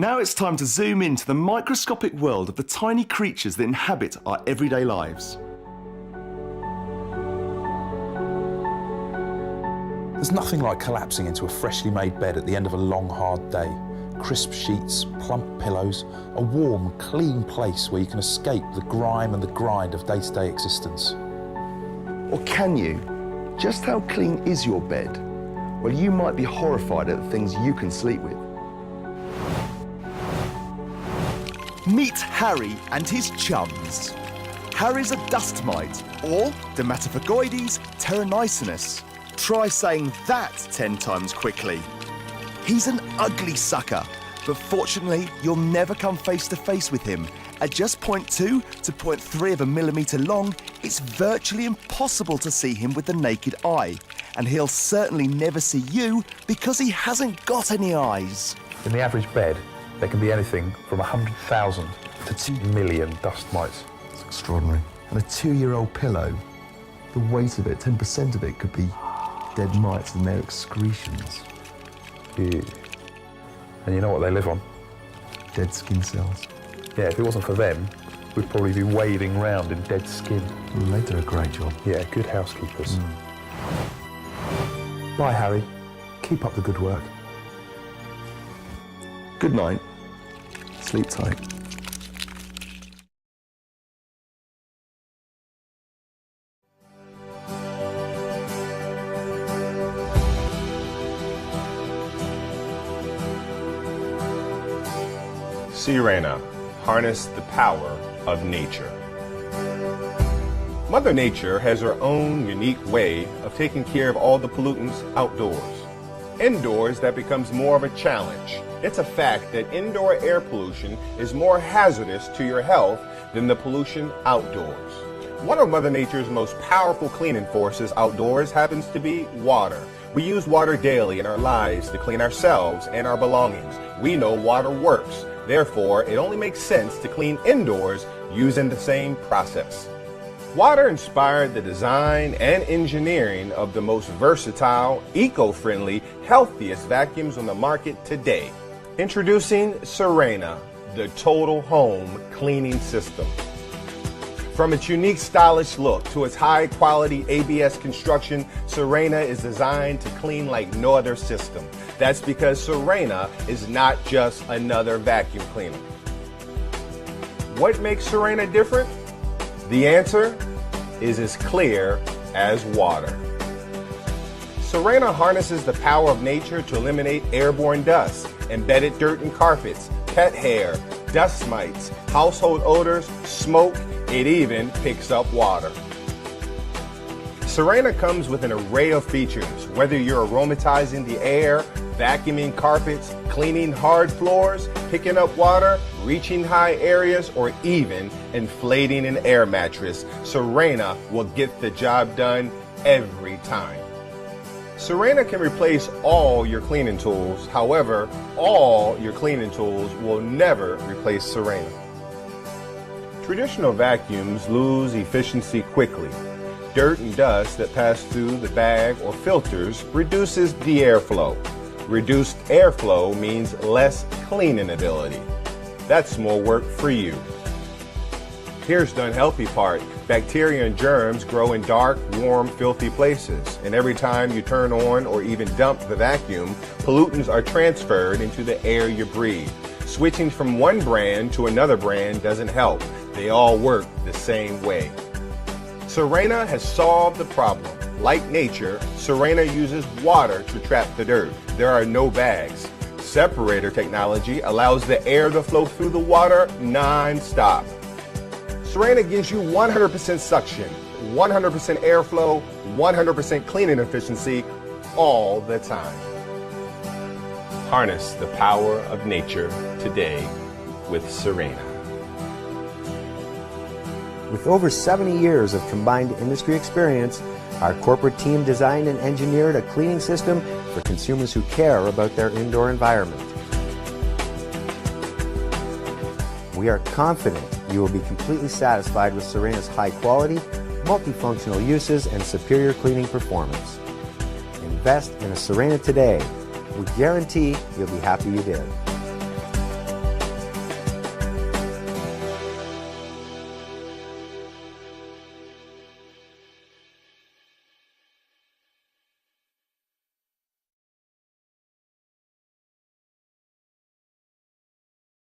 Now it's time to zoom into the microscopic world of the tiny creatures that inhabit our everyday lives. There's nothing like collapsing into a freshly made bed at the end of a long, hard day. Crisp sheets, plump pillows, a warm, clean place where you can escape the grime and the grind of day-to-day existence. Or can you? Just how clean is your bed? Well, you might be horrified at the things you can sleep with. Meet Harry and his chums. Harry's a dust mite, or Dermatophagoides terranicinus. Try saying that 10 times quickly. He's an ugly sucker, but fortunately you'll never come face to face with him. At just 0.2 to 0.3 of a millimetre long, it's virtually impossible to see him with the naked eye. And he'll certainly never see you because he hasn't got any eyes. In the average bed, there can be anything from 100,000 to 2 million dust mites. It's extraordinary. And a 2-year-old pillow, the weight of it, 10% of it could be dead mites and their excretions. Ew. And you know what they live on? Dead skin cells. Yeah, if it wasn't for them, we'd probably be wading around in dead skin. Well, they do a great job. Yeah, good housekeepers. Bye, Harry. Keep up the good work. Good night. Sleep tight. Sirena, harness the power of nature. Mother Nature has her own unique way of taking care of all the pollutants outdoors. Indoors, that becomes more of a challenge. It's a fact that indoor air pollution is more hazardous to your health than the pollution outdoors. One of Mother Nature's most powerful cleaning forces outdoors happens to be water. We use water daily in our lives to clean ourselves and our belongings. We know water works. Therefore, it only makes sense to clean indoors using the same process. Water inspired the design and engineering of the most versatile, eco-friendly, healthiest vacuums on the market today. Introducing Sirena, the total home cleaning system. From its unique stylish look to its high-quality ABS construction, Sirena is designed to clean like no other system. That's because Sirena is not just another vacuum cleaner. What makes Sirena different? The answer is as clear as water. Sirena harnesses the power of nature to eliminate airborne dust, embedded dirt and carpets, pet hair, dust mites, household odors, smoke. It even picks up water. Sirena comes with an array of features, whether you're aromatizing the air, vacuuming carpets, cleaning hard floors, picking up water, reaching high areas, or even inflating an air mattress. Sirena will get the job done every time. Sirena can replace all your cleaning tools. However, all your cleaning tools will never replace Sirena. Traditional vacuums lose efficiency quickly. Dirt and dust that pass through the bag or filters reduces the airflow. Reduced airflow means less cleaning ability. That's more work for you. Here's the unhealthy part. Bacteria and germs grow in dark, warm, filthy places. And every time you turn on or even dump the vacuum, pollutants are transferred into the air you breathe. Switching from one brand to another brand doesn't help. They all work the same way. Sirena has solved the problem. Like nature, Sirena uses water to trap the dirt. There are no bags. Separator technology allows the air to flow through the water non-stop. Sirena gives you 100% suction, 100% airflow, 100% cleaning efficiency all the time. Harness the power of nature today with Sirena. With over 70 years of combined industry experience, our corporate team designed and engineered a cleaning system for consumers who care about their indoor environment. We are confident you will be completely satisfied with Sirena's high quality, multifunctional uses, and superior cleaning performance. Invest in a Sirena today. We guarantee you'll be happy you did.